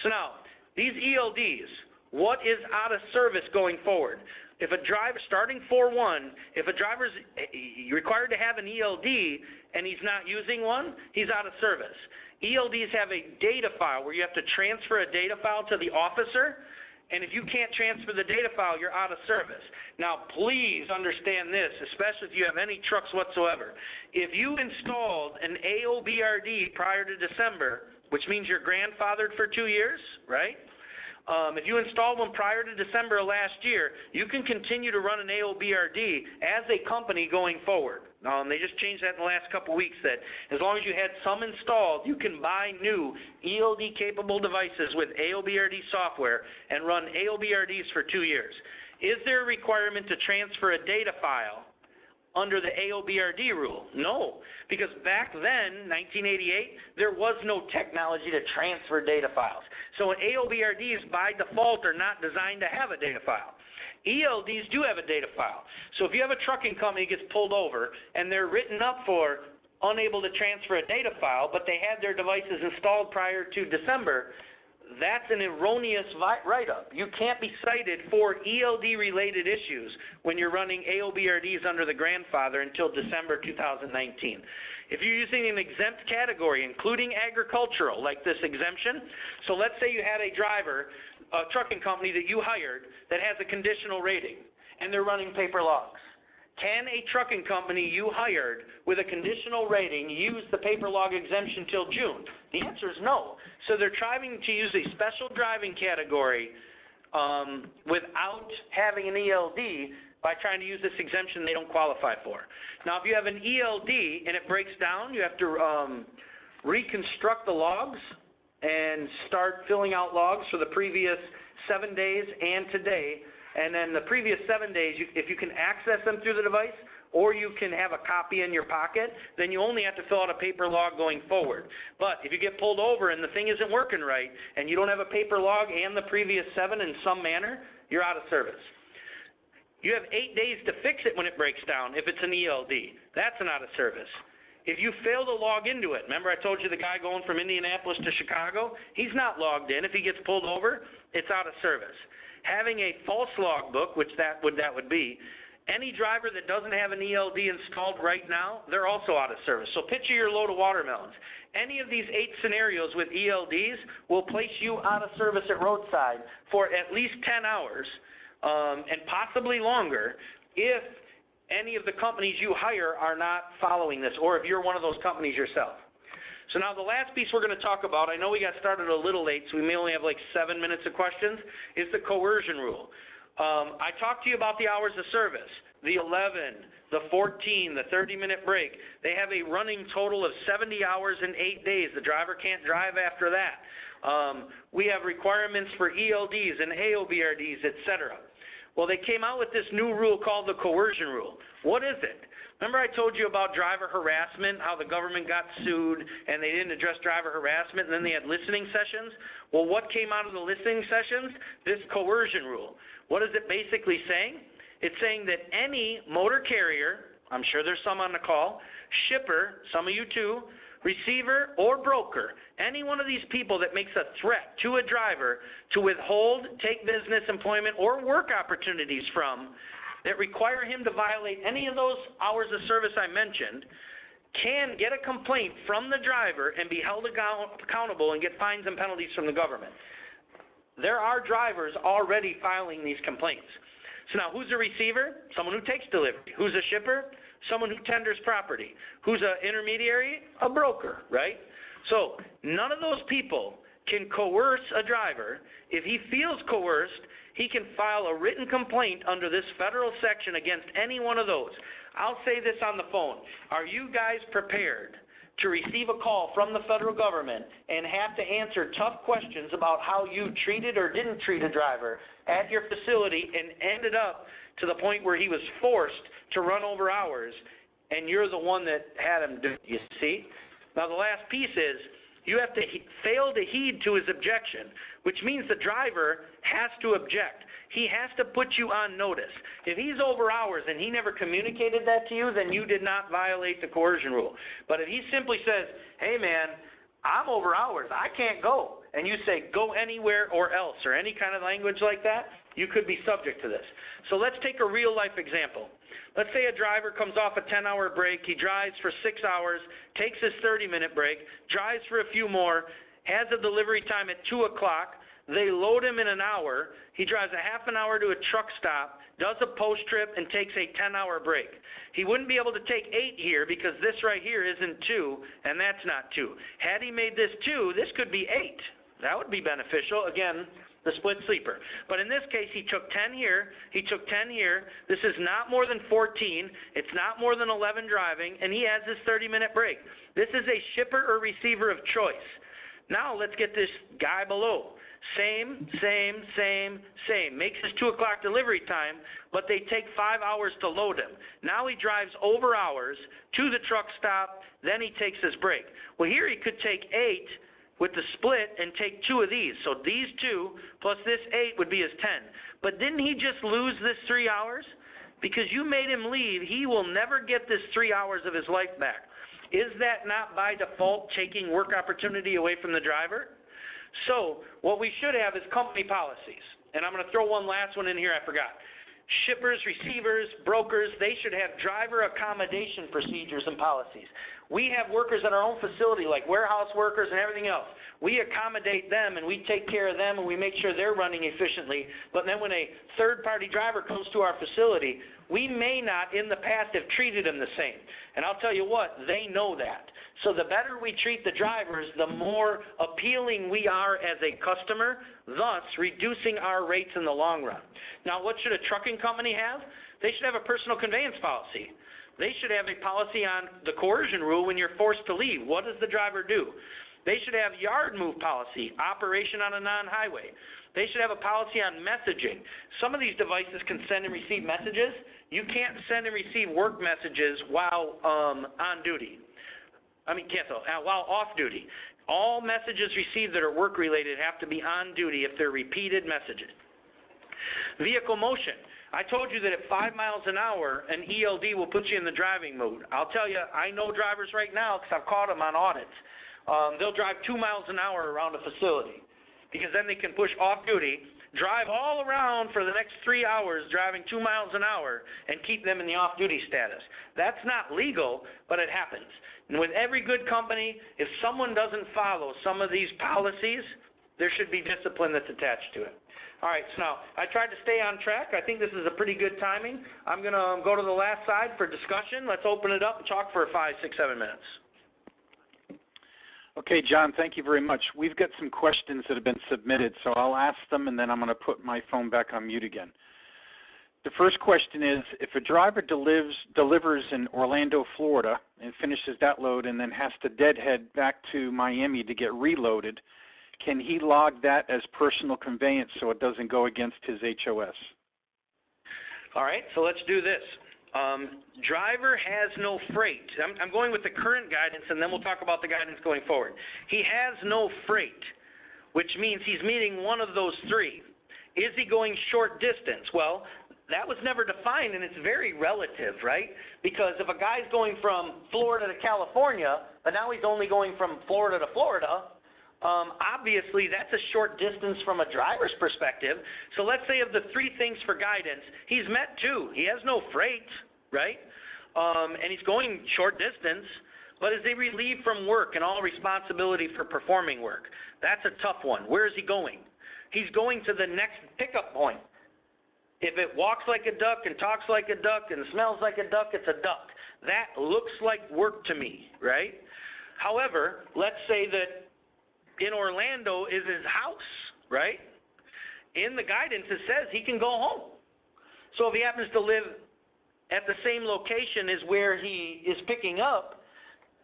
[SPEAKER 2] So now these ELDs, what is out of service going forward? if a driver, starting 4/1, if a driver's required to have an ELD and he's not using one, he's out of service. ELDs have a data file where you have to transfer a data file to the officer, and if you can't transfer the data file, you're out of service. Now, please understand this, especially if you have any trucks whatsoever. If you installed an AOBRD prior to December, which means you're grandfathered for 2 years, right? If you installed one prior to December of last year, you can continue to run an AOBRD as a company going forward. They just changed that in the last couple of weeks, that as long as you had some installed, you can buy new ELD-capable devices with AOBRD software and run AOBRDs for 2 years. Is there a requirement to transfer a data file under the AOBRD rule? No, because back then, 1988, there was no technology to transfer data files. So AOBRDs by default are not designed to have a data file. ELDs do have a data file. So if you have a trucking company that gets pulled over and they're written up for unable to transfer a data file, but they had their devices installed prior to December, that's an erroneous write-up. You can't be cited for ELD-related issues when you're running AOBRDs under the grandfather until December 2019. If you're using an exempt category, including agricultural, like this exemption, so let's say you had a driver, a trucking company that you hired that has a conditional rating, and they're running paper logs. Can a trucking company you hired with a conditional rating use the paper log exemption till June? The answer is no. So they're trying to use a special driving category without having an ELD by trying to use this exemption they don't qualify for. Now, if you have an ELD and it breaks down, you have to reconstruct the logs and start filling out logs for the previous 7 days and today. And then the previous 7 days, if you can access them through the device or you can have a copy in your pocket, then you only have to fill out a paper log going forward. But if you get pulled over and the thing isn't working right and you don't have a paper log and the previous 7 in some manner, you're out of service. You have 8 days to fix it when it breaks down if it's an ELD. That's an out of service. If you fail to log into it, remember I told you the guy going from Indianapolis to Chicago? He's not logged in. If he gets pulled over, it's out of service. Having a false logbook, which that would be, any driver that doesn't have an ELD installed right now, they're also out of service. So picture your load of watermelons. Any of these 8 scenarios with ELDs will place you out of service at roadside for at least 10 hours and possibly longer if any of the companies you hire are not following this, or if you're one of those companies yourself. So now the last piece we're going to talk about, I know we got started a little late, so we may only have like 7 minutes of questions, is the coercion rule. I talked to you about the hours of service, the 11, the 14, the 30-minute break. They have a running total of 70 hours in 8 days. The driver can't drive after that. We have requirements for ELDs and AOBRDs, etc. Well, they came out with this new rule called the coercion rule. What is it? Remember I told you about driver harassment, how the government got sued and they didn't address driver harassment, and then they had listening sessions? Well, what came out of the listening sessions? This coercion rule. What is it basically saying? It's saying that any motor carrier, I'm sure there's some on the call, shipper, some of you too, receiver or broker, any one of these people that makes a threat to a driver to withhold, take business, employment, or work opportunities from, that require him to violate any of those hours of service I mentioned, can get a complaint from the driver and be held accountable and get fines and penalties from the government. There are drivers already filing these complaints. So now, who's a receiver? Someone who takes delivery. Who's a shipper? Someone who tenders property. Who's an intermediary? A broker, right? So none of those people can coerce a driver. If he feels coerced, he can file a written complaint under this federal section against any one of those. I'll say this on the phone. Are you guys prepared to receive a call from the federal government and have to answer tough questions about how you treated or didn't treat a driver at your facility and ended up to the point where he was forced to run over hours and you're the one that had him do it, you see? Now the last piece is you have to fail to heed to his objection, which means the driver has to object. He has to put you on notice. If he's over hours and he never communicated that to you, then you did not violate the coercion rule. But if he simply says, hey man, I'm over hours, I can't go, and you say go anywhere or else or any kind of language like that, you could be subject to this. So let's take a real life example. Let's say a driver comes off a 10-hour break, he drives for 6 hours, takes his 30-minute break, drives for a few more, has a delivery time at 2 o'clock, they load him in an hour, he drives a half an hour to a truck stop, does a post trip, and takes a 10-hour break. He wouldn't be able to take 8 here because this right here isn't 2, and that's not 2. Had he made this 2, this could be 8. That would be beneficial. Again, the split sleeper. But in this case, he took 10 here, he took 10 here. This is not more than 14. It's not more than 11 driving, and he has his 30-minute break. This is a shipper or receiver of choice. Now let's get this guy below. Same. Makes his 2 o'clock delivery time, but they take 5 hours to load him. Now he drives over hours to the truck stop, then he takes his break. Well, here he could take 8 with the split and take 2 of these. So these 2 plus this 8 would be his 10. But didn't he just lose this 3 hours? Because you made him leave, he will never get this 3 hours of his life back. Is that not by default taking work opportunity away from the driver? So what we should have is company policies. And I'm going to throw one last one in here I forgot. Shippers, receivers, brokers, they should have driver accommodation procedures and policies. We have workers at our own facility, like warehouse workers and everything else. We accommodate them and we take care of them and we make sure they're running efficiently. But then when a third-party driver comes to our facility, we may not in the past have treated them the same. And I'll tell you what, they know that. So the better we treat the drivers, the more appealing we are as a customer, thus reducing our rates in the long run. Now, what should a trucking company have? They should have a personal conveyance policy. They should have a policy on the coercion rule when you're forced to leave. What does the driver do? They should have yard move policy, operation on a non-highway. They should have a policy on messaging. Some of these devices can send and receive messages. You can't send and receive work messages while on duty. While off duty. All messages received that are work-related have to be on duty if they're repeated messages. Vehicle motion. I told you that at 5 miles an hour, an ELD will put you in the driving mode. I'll tell you, I know drivers right now because I've caught them on audits. They'll drive 2 miles an hour around a facility because then they can push off duty, drive all around for the next 3 hours driving 2 miles an hour and keep them in the off-duty status. That's not legal, but it happens. And with every good company, if someone doesn't follow some of these policies, there should be discipline that's attached to it. All right, so now I tried to stay on track. I think this is a pretty good timing. I'm going to go to the last side for discussion. Let's open it up and talk for 5, 6, 7 minutes.
[SPEAKER 1] Okay, John, thank you very much. We've got some questions that have been submitted, so I'll ask them, and then I'm going to put my phone back on mute again. The first question is, if a driver delivers in Orlando, Florida, and finishes that load and then has to deadhead back to Miami to get reloaded, can he log that as personal conveyance so it doesn't go against his HOS?
[SPEAKER 2] All right, so let's do this. Driver has no freight. I'm going with the current guidance, and then we'll talk about the guidance going forward. He has no freight, which means he's meeting one of those 3. Is he going short distance? Well, that was never defined, and it's very relative, right? Because if a guy's going from Florida to California, but now he's only going from Florida to Florida, obviously that's a short distance from a driver's perspective. So let's say of the 3 things for guidance, he's met 2. He has no freight, right? And he's going short distance, but is he relieved from work and all responsibility for performing work? That's a tough one. Where is he going? He's going to the next pickup point. If it walks like a duck and talks like a duck and smells like a duck, it's a duck. That looks like work to me, right? However, let's say that in Orlando is his house, right? In the guidance, it says he can go home. So if he happens to live at the same location as where he is picking up,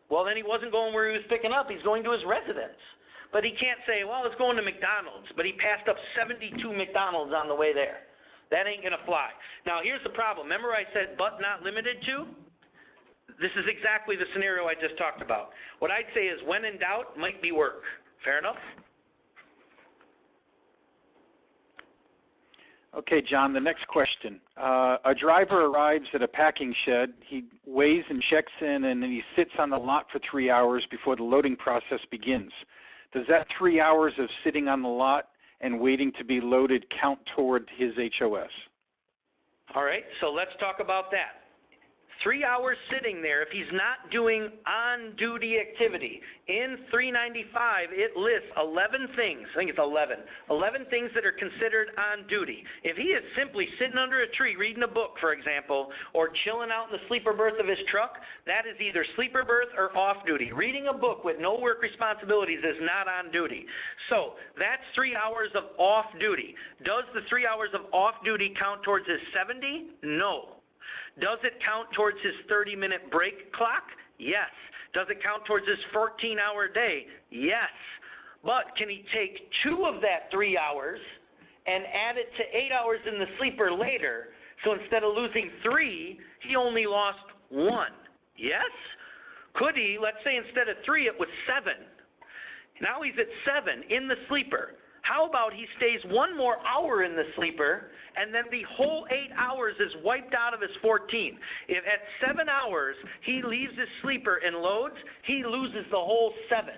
[SPEAKER 2] well, then he wasn't going where he was picking up. He's going to his residence. But he can't say, well, it's going to McDonald's, but he passed up 72 McDonald's on the way there. That ain't going to fly. Now, here's the problem. Remember I said but not limited to? This is exactly the scenario I just talked about. What I'd say is when in doubt, might be work. Fair enough?
[SPEAKER 1] Okay, John, the next question. A driver arrives at a packing shed. He weighs and checks in, and then he sits on the lot for 3 hours before the loading process begins. does that 3 hours of sitting on the lot and waiting to be loaded count toward his HOS?
[SPEAKER 2] All right, so let's talk about that. 3 hours sitting there, if he's not doing on-duty activity. In 395, it lists 11 things. I think it's 11. 11 things that are considered on duty. If he is simply sitting under a tree reading a book, for example, or chilling out in the sleeper berth of his truck, that is either sleeper berth or off-duty. Reading a book with no work responsibilities is not on duty. So that's 3 hours of off-duty. Does the 3 hours of off-duty count towards his 70? No. Does it count towards his 30-minute break clock? Yes. Does it count towards his 14-hour day? Yes. But can he take 2 of that 3 hours and add it to 8 hours in the sleeper later? So instead of losing 3, he only lost 1. Yes? Could he, let's say instead of 3, it was 7. Now he's at 7 in the sleeper. How about he stays 1 more hour in the sleeper, and then the whole 8 hours is wiped out of his 14. If at 7 hours he leaves his sleeper and loads, he loses the whole 7.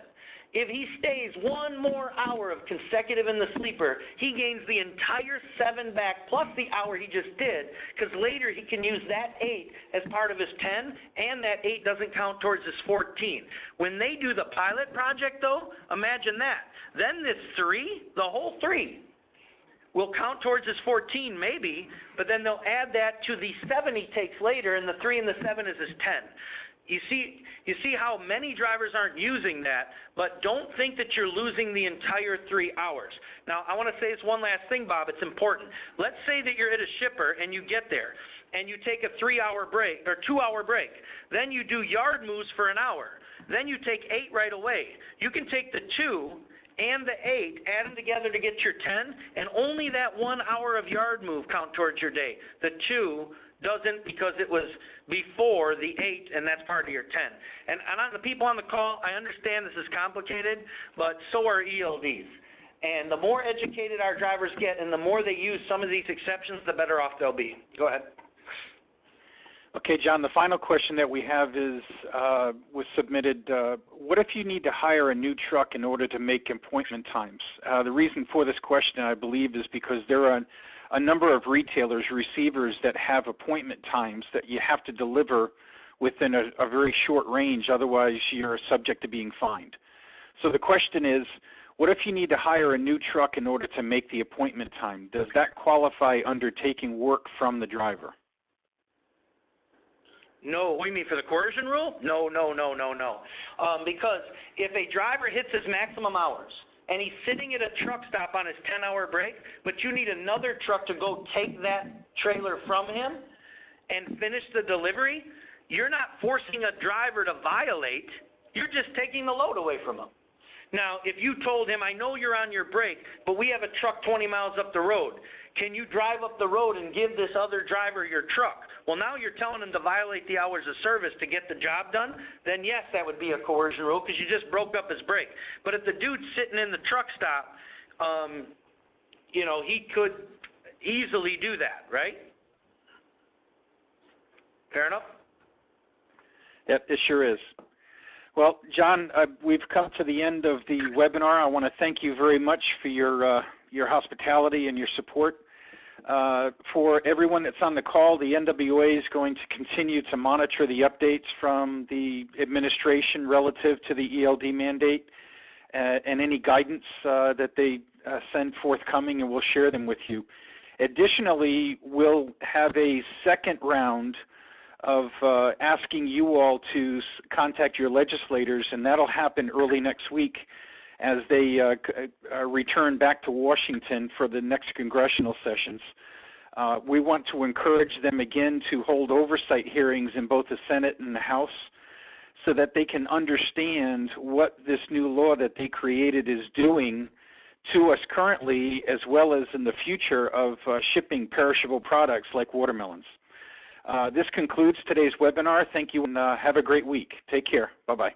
[SPEAKER 2] If he stays 1 more hour of consecutive in the sleeper, he gains the entire 7 back plus the hour he just did, because later he can use that 8 as part of his 10, and that 8 doesn't count towards his 14. When they do the pilot project, though, imagine that. Then this 3, the whole 3, will count towards his 14 maybe, but then they'll add that to the 7 he takes later, and the 3 and the 7 is his 10. You see how many drivers aren't using that, but don't think that you're losing the entire 3 hours. Now, I want to say this one last thing, Bob. It's important. Let's say that you're at a shipper and you get there and you take a 3-hour break or 2-hour break. Then you do yard moves for an hour. Then you take 8 right away. You can take the 2 and the 8, add them together to get your 10, and only that 1 hour of yard move count towards your day. The 2 doesn't, because it was before the 8, and that's part of your 10. And on the people on the call, I understand this is complicated, but so are ELDs. And the more educated our drivers get and the more they use some of these exceptions, the better off they'll be. Go ahead.
[SPEAKER 1] Okay, John, the final question that we have is, was submitted, what if you need to hire a new truck in order to make appointment times? The reason for this question, I believe, is because there are a number of retailers, receivers that have appointment times that you have to deliver within a very short range, otherwise you're subject to being fined. So the question is, what if you need to hire a new truck in order to make the appointment time? Does that qualify under taking work from the driver?
[SPEAKER 2] No, what do you mean, for the coercion rule? No. Because if a driver hits his maximum hours, and he's sitting at a truck stop on his 10-hour break, but you need another truck to go take that trailer from him and finish the delivery, you're not forcing a driver to violate, you're just taking the load away from him. Now, if you told him, I know you're on your break, but we have a truck 20 miles up the road. Can you drive up the road and give this other driver your truck? Well, now you're telling him to violate the hours of service to get the job done, then yes, that would be a coercion rule because you just broke up his break. But if the dude's sitting in the truck stop, he could easily do that, right? Fair enough?
[SPEAKER 1] Yep, it sure is. Well, John, we've come to the end of the webinar. I want to thank you very much for your hospitality and your support. For everyone that's on the call, the NWA is going to continue to monitor the updates from the administration relative to the ELD mandate and any guidance that they send forthcoming, and we'll share them with you. Additionally, we'll have a second round of asking you all to contact your legislators, and that'll happen early next week as they return back to Washington for the next congressional sessions. We want to encourage them again to hold oversight hearings in both the Senate and the House so that they can understand what this new law that they created is doing to us currently, as well as in the future of shipping perishable products like watermelons. This concludes today's webinar. Thank you, and have a great week. Take care. Bye-bye.